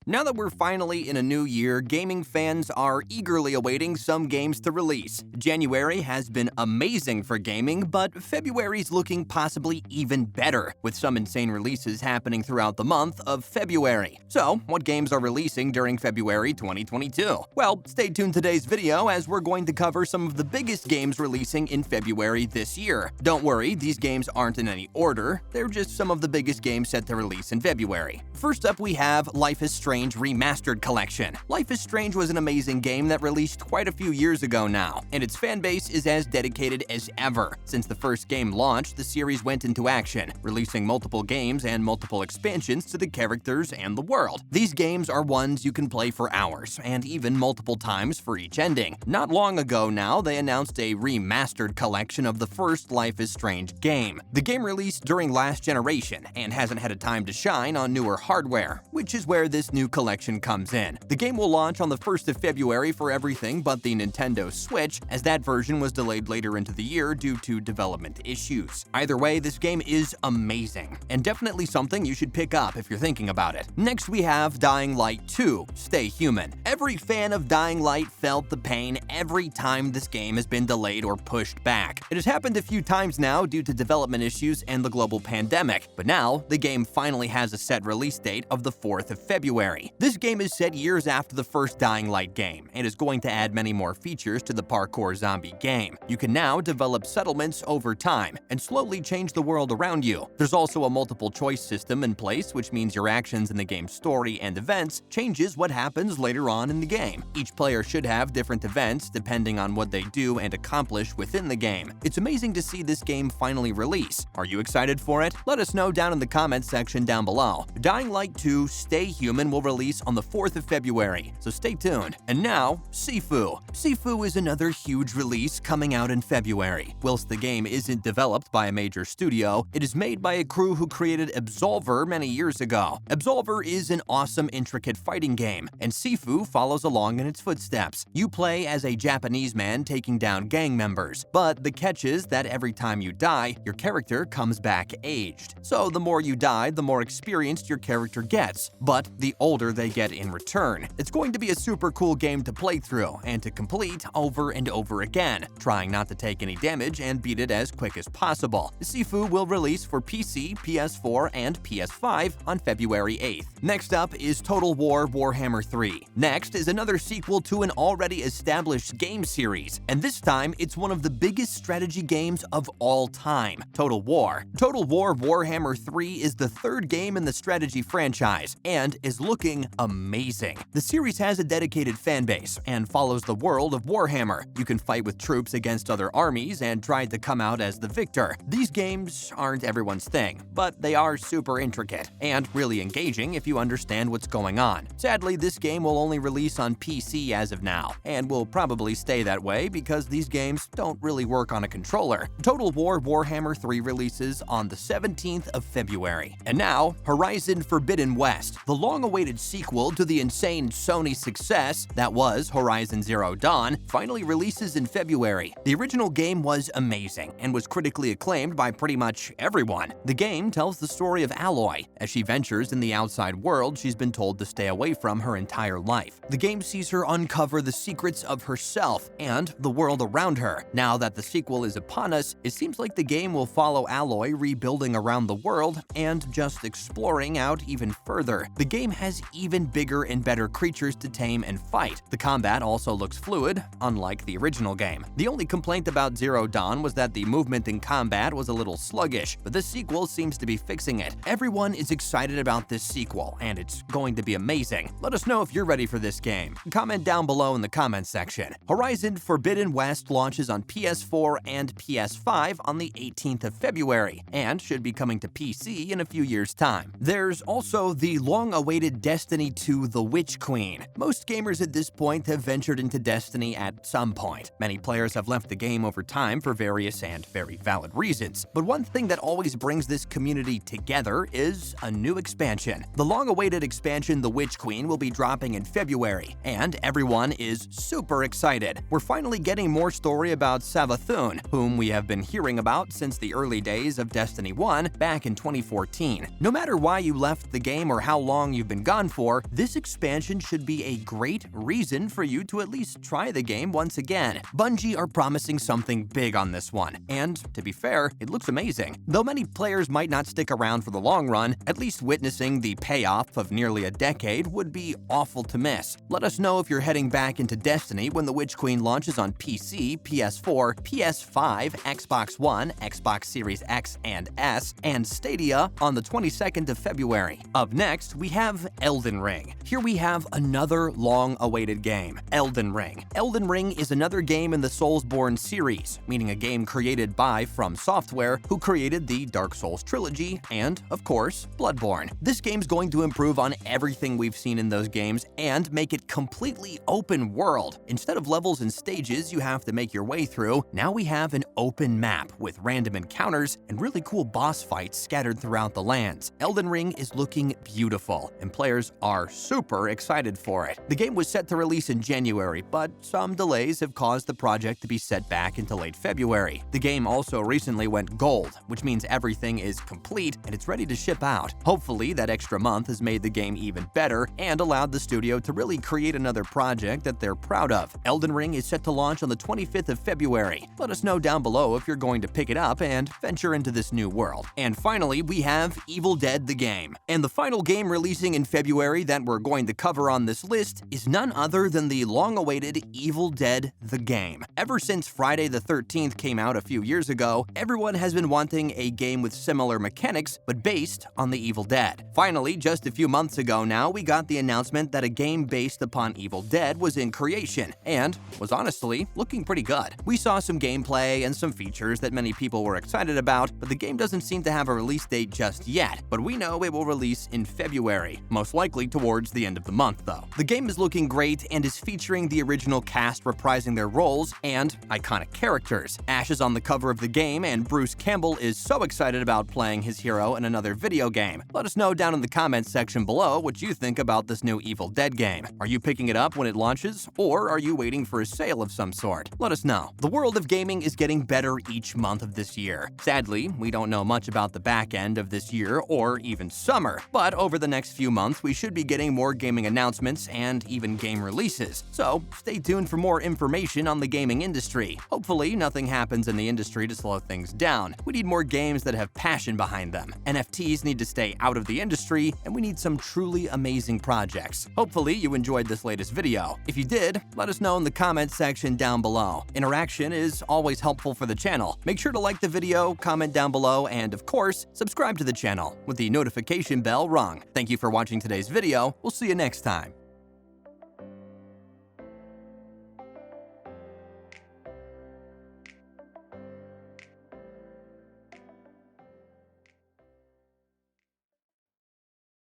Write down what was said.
Now that we're finally in a new year, gaming fans are eagerly awaiting some games to release. January has been amazing for gaming, but February's looking possibly even better, with some insane releases happening throughout the month of February. So, what games are releasing during February 2022? Well, stay tuned to today's video as we're going to cover some of the biggest games releasing in February this year. Don't worry, these games aren't in any order, they're just some of the biggest games set to release in February. First up, we have Life is Strange Remastered Collection. Life is Strange was an amazing game that released quite a few years ago now, and its fanbase is as dedicated as ever. Since the first game launched, the series went into action, releasing multiple games and multiple expansions to the characters and the world. These games are ones you can play for hours, and even multiple times for each ending. Not long ago now, they announced a remastered collection of the first Life is Strange game. The game released during last generation and hasn't had a time to shine on newer hardware, which is where this new collection comes in. The game will launch on the 1st of February for everything but the Nintendo Switch, as that version was delayed later into the year due to development issues. Either way, this game is amazing, and definitely something you should pick up if you're thinking about it. Next, we have Dying Light 2: Stay Human. Every fan of Dying Light felt the pain every time this game has been delayed or pushed back. It has happened a few times now due to development issues and the global pandemic, but now the game finally has a set release date of the 4th of February. This game is set years after the first Dying Light game and is going to add many more features to the parkour zombie game. You can now develop settlements over time and slowly change the world around you. There's also a multiple choice system in place, which means your actions in the game's story and events changes what happens later on in the game. Each player should have different events depending on what they do and accomplish within the game. It's amazing to see this game finally release. Are you excited for it? Let us know down in the comments section down below. Dying Light 2: Stay Human will release on the 4th of February, so stay tuned. And now, Sifu. Sifu is another huge release coming out in February. Whilst the game isn't developed by a major studio, it is made by a crew who created Absolver many years ago. Absolver is an awesome, intricate fighting game, and Sifu follows along in its footsteps. You play as a Japanese man taking down gang members, but the catch is that every time you die, your character comes back aged. So the more you die, the more experienced your character gets, but the older they get in return. It's going to be a super cool game to play through and to complete over and over again, trying not to take any damage and beat it as quick as possible. Sifu will release for PC, PS4, and PS5 on February 8th. Next up is Total War Warhammer 3. Next is another sequel to an already established game series, and this time it's one of the biggest strategy games of all time, Total War. Total War Warhammer 3 is the third game in the strategy franchise and is looking amazing. The series has a dedicated fanbase and follows the world of Warhammer. You can fight with troops against other armies and try to come out as the victor. These games aren't everyone's thing, but they are super intricate and really engaging if you understand what's going on. Sadly, this game will only release on PC as of now, and will probably stay that way because these games don't really work on a controller. Total War Warhammer 3 releases on the 17th of February. And now, Horizon Forbidden West, the long-awaited sequel to the insane Sony success that was Horizon Zero Dawn, finally releases in February. The original game was amazing and was critically acclaimed by pretty much everyone. The game tells the story of Aloy. As she ventures in the outside world she's been told to stay away from her entire life. The game sees her uncover the secrets of herself and the world around her. Now that the sequel is upon us, it seems like the game will follow Aloy rebuilding around the world and just exploring out even further. The game has even bigger and better creatures to tame and fight. The combat also looks fluid, unlike the original game. The only complaint about Zero Dawn was that the movement in combat was a little sluggish, but this sequel seems to be fixing it. Everyone is excited about this sequel, and it's going to be amazing. Let us know if you're ready for this game. Comment down below in the comments section. Horizon Forbidden West launches on PS4 and PS5 on the 18th of February, and should be coming to PC in a few years' time. There's also the long-awaited Destiny 2: The Witch Queen. Most gamers at this point have ventured into Destiny at some point. Many players have left the game over time for various and very valid reasons, but one thing that always brings this community together is a new expansion. The long-awaited expansion The Witch Queen will be dropping in February, and everyone is super excited. We're finally getting more story about Savathun, whom we have been hearing about since the early days of Destiny 1 back in 2014. No matter why you left the game or how long you've been gone, gone for, this expansion should be a great reason for you to at least try the game once again. Bungie are promising something big on this one, and to be fair, it looks amazing. Though many players might not stick around for the long run, at least witnessing the payoff of nearly a decade would be awful to miss. Let us know if you're heading back into Destiny when the Witch Queen launches on PC, PS4, PS5, Xbox One, Xbox Series X and S, and Stadia on the 22nd of February. Up next, we have Elden Ring. Here we have another long-awaited game, Elden Ring. Elden Ring is another game in the Soulsborne series, meaning a game created by From Software, who created the Dark Souls trilogy and, of course, Bloodborne. This game's going to improve on everything we've seen in those games and make it completely open world. Instead of levels and stages you have to make your way through, now we have an open map with random encounters and really cool boss fights scattered throughout the lands. Elden Ring is looking beautiful, and players are super excited for it. The game was set to release in January, but some delays have caused the project to be set back into late February. The game also recently went gold, which means everything is complete and it's ready to ship out. Hopefully, that extra month has made the game even better and allowed the studio to really create another project that they're proud of. Elden Ring is set to launch on the 25th of February. Let us know down below if you're going to pick it up and venture into this new world. And finally, we have Evil Dead the game. And the final game releasing in February that we're going to cover on this list is none other than the long-awaited Evil Dead the game. Ever since Friday the 13th came out a few years ago, everyone has been wanting a game with similar mechanics, but based on the Evil Dead. Finally, just a few months ago now, we got the announcement that a game based upon Evil Dead was in creation, and was honestly looking pretty good. We saw some gameplay and some features that many people were excited about, but the game doesn't seem to have a release date just yet. But we know it will release in February, most likely towards the end of the month though. The game is looking great and is featuring the original cast reprising their roles and iconic characters. Ash is on the cover of the game, and Bruce Campbell is so excited about playing his hero in another video game. Let us know down in the comments section below what you think about this new Evil Dead game. Are you picking it up when it launches, or are you waiting for a sale of some sort? Let us know. The world of gaming is getting better each month of this year. Sadly, we don't know much about the back end of this year or even summer, but over the next few months we should be getting more gaming announcements and even game releases. So stay tuned for more information on the gaming industry. Hopefully nothing happens in the industry to slow things down. We need more games that have passion behind them. NFTs need to stay out of the industry, and we need some truly amazing projects. Hopefully you enjoyed this latest video. If you did, let us know in the comments section down below. Interaction is always helpful for the channel. Make sure to like the video, comment down below, and of course, subscribe to the channel with the notification bell rung. Thank you for watching today's video. We'll see you next time.